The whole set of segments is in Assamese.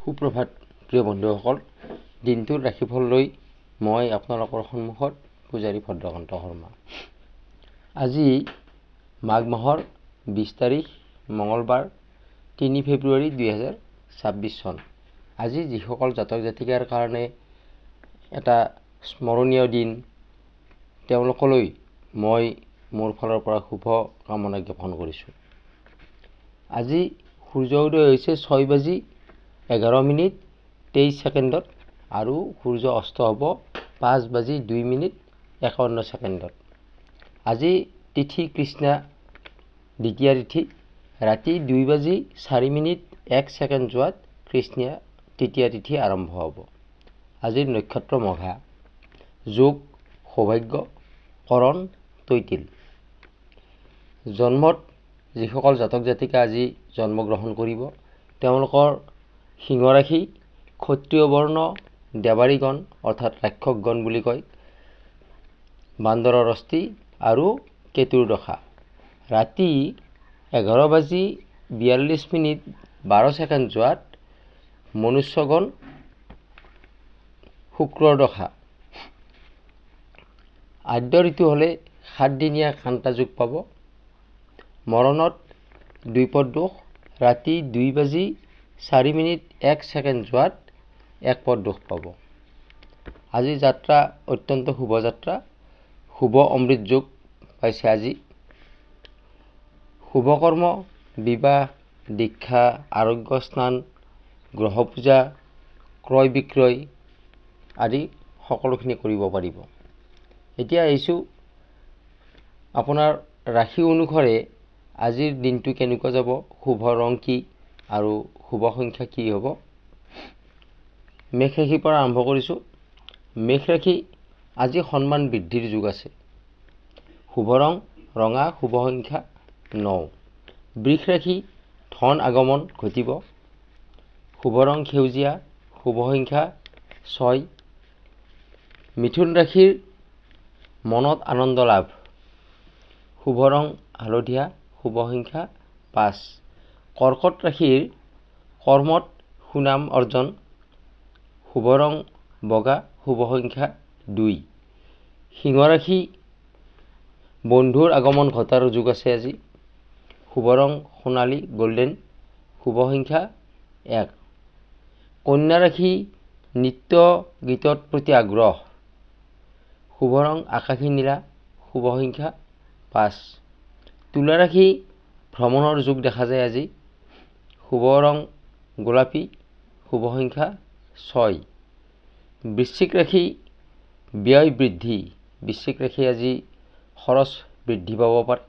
সুপ্ৰভাত প্ৰিয় বন্ধুসকল, দিনটোৰ ৰাশিফল লৈ মই আপোনালোকৰ সন্মুখত পূজাৰী ভদ্ৰকান্ত শৰ্মা। আজি মাঘ মাহৰ 20 তাৰিখ মঙলবাৰ 3 ফেব্ৰুৱাৰী 2026 চন। আজি যিসকল জাতক জাতিকাৰ কাৰণে এটা স্মৰণীয় দিন, তেওঁলোকলৈ মই মোৰ ফালৰ পৰা শুভ কামনা জ্ঞাপন কৰিছোঁ। আজি সূৰ্য উদয় হৈছে 6:11:23 আৰু সূৰ্য অস্ত হ'ব 5:02:51। আজি তিথি কৃষ্ণা দ্বিতীয়া তিথি, ৰাতি 2:04:01 যোৱাত কৃষ্ণীয়া তৃতীয়া তিথি আৰম্ভ হ'ব। আজিৰ নক্ষত্ৰ মঘা, যোগ সৌভাগ্য, কৰণ তৈতিল। জন্মত যিসকল জাতক জাতিকা আজি জন্মগ্ৰহণ কৰিব, তেওঁলোকৰ সিংহ ৰাশি, ক্ষত্ৰিয় বৰ্ণ, দেৱাৰীগণ অৰ্থাৎ ৰাক্ষসগণ বুলি কয়, বান্দৰৰ অস্থি আৰু কেতুৰ দশা। ৰাতি 11:42:12 যোৱাত মনুষ্যগণ, শুক্ৰৰ দশা। আদ্য ঋতু হ'লে 7 দিনীয়া কান্তা যোগ পাব। মৰণত দ্বিপদ দোষ, ৰাতি 2:04:01 যোৱাত একপদ দোষ পাব। আজি যাত্ৰা অত্যন্ত শুভ যাত্ৰা, শুভ অমৃত যোগ পাইছে আজি। শুভ কৰ্ম, বিবাহ, দীক্ষা, আৰোগ্য স্নান, গ্ৰহ পূজা, ক্ৰয় বিক্ৰয় আদি সকলোখিনি কৰিব পাৰিব। এতিয়া আহিছোঁ আপোনাৰ ৰাশি অনুসাৰে আজিৰ দিনটো কেনেকুৱা যাব, শুভ ৰং কি আৰু শুভ সংখ্যা কি হ'ব। মেষ ৰাশিৰ পৰা আৰম্ভ কৰিছোঁ। মেষ ৰাশি, আজি সন্মান বৃদ্ধিৰ যোগ আছে। শুভ ৰং ৰঙা, শুভ সংখ্যা 9। বৃষ ৰাশি, ধন আগমন ঘটিব। শুভ ৰং সেউজীয়া, শুভ সংখ্যা 6। মিথুন ৰাশিৰ মনত আনন্দ লাভ। শুভ ৰং হালধীয়া, শুভ সংখ্যা 5। কৰ্কট ৰাশিৰ কৰ্মত সুনাম অৰ্জন। শুভ ৰং বগা, শুভ সংখ্যা 2। সিংহ ৰাশি, বন্ধুৰ আগমন ঘটাৰ যোগ আছে আজি। শুভ ৰং সোণালী গল্ডেন, শুভ সংখ্যা 1। কন্যা ৰাশি, নৃত্য গীতৰ প্ৰতি আগ্ৰহ। শুভ ৰং আকাশী নীলা, শুভ সংখ্যা 5। তুলা ৰাশি, ভ্ৰমণৰ যোগ দেখা যায় আজি। শুভ ৰং গোলাপী, শুভ সংখ্যা 6। বৃশ্চিক ৰাশি, ব্যয় বৃদ্ধি। বৃশ্চিক ৰাশি আজি খৰচ বৃদ্ধি পাব পাৰে।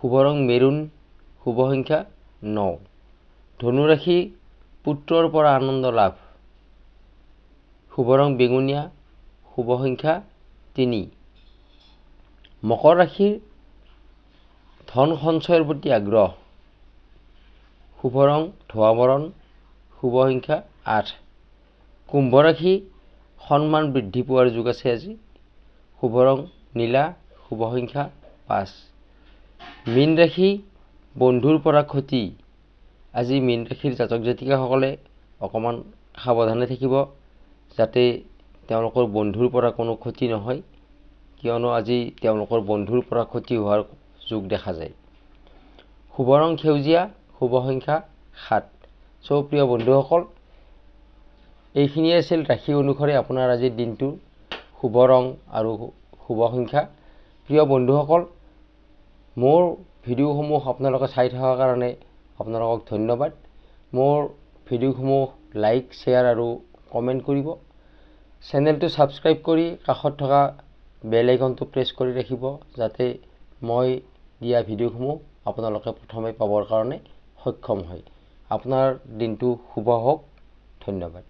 শুভ ৰং মেৰুণ, শুভ সংখ্যা 9। ধনু ৰাশি, পুত্ৰৰ পৰা আনন্দ লাভ। শুভ ৰং বেঙুনীয়া, শুভ সংখ্যা 3। মকৰ ৰাশিৰ ধন সঞ্চয়ৰ প্ৰতি আগ্ৰহ। শুভ ৰং ধোঁৱা বৰণ, শুভ সংখ্যা 8। কুম্ভ ৰাশি, সন্মান বৃদ্ধি পোৱাৰ যোগ আছে আজি। শুভ ৰং নীলা, শুভ সংখ্যা 5। মীন ৰাশি, বন্ধুৰ পৰা ক্ষতি। আজি মীন ৰাশিৰ জাতক জাতিকাসকলে অকণমান সাৱধানে থাকিব, যাতে তেওঁলোকৰ বন্ধুৰ পৰা কোনো ক্ষতি নহয়, কিয়নো আজি তেওঁলোকৰ বন্ধুৰ পৰা ক্ষতি হোৱাৰ যোগ দেখা যায়। শুভ ৰং সেউজীয়া, শুভ সংখ্যা 7। প্ৰিয় বন্ধুসকল, এইখিনিয়ে আছিল ৰাশি অনুসাৰে আপোনাৰ আজিৰ দিনটোৰ শুভ ৰং আৰু শুভ সংখ্যা। প্ৰিয় বন্ধুসকল, মোৰ ভিডিঅ'সমূহ আপোনালোকে চাই থকাৰ কাৰণে আপোনালোকক ধন্যবাদ। মোৰ ভিডিঅ'সমূহ লাইক, শ্বেয়াৰ আৰু কমেণ্ট কৰিব। চেনেলটো ছাবস্ক্ৰাইব কৰি কাষত থকা বেল আইকনটো প্ৰেছ কৰি ৰাখিব, যাতে মই দিয়া ভিডিঅ'সমূহ আপোনালোকে প্ৰথমে পাবৰ কাৰণে সক্ষম হয়। আপোনাৰ দিনটো শুভ হওক। ধন্যবাদ।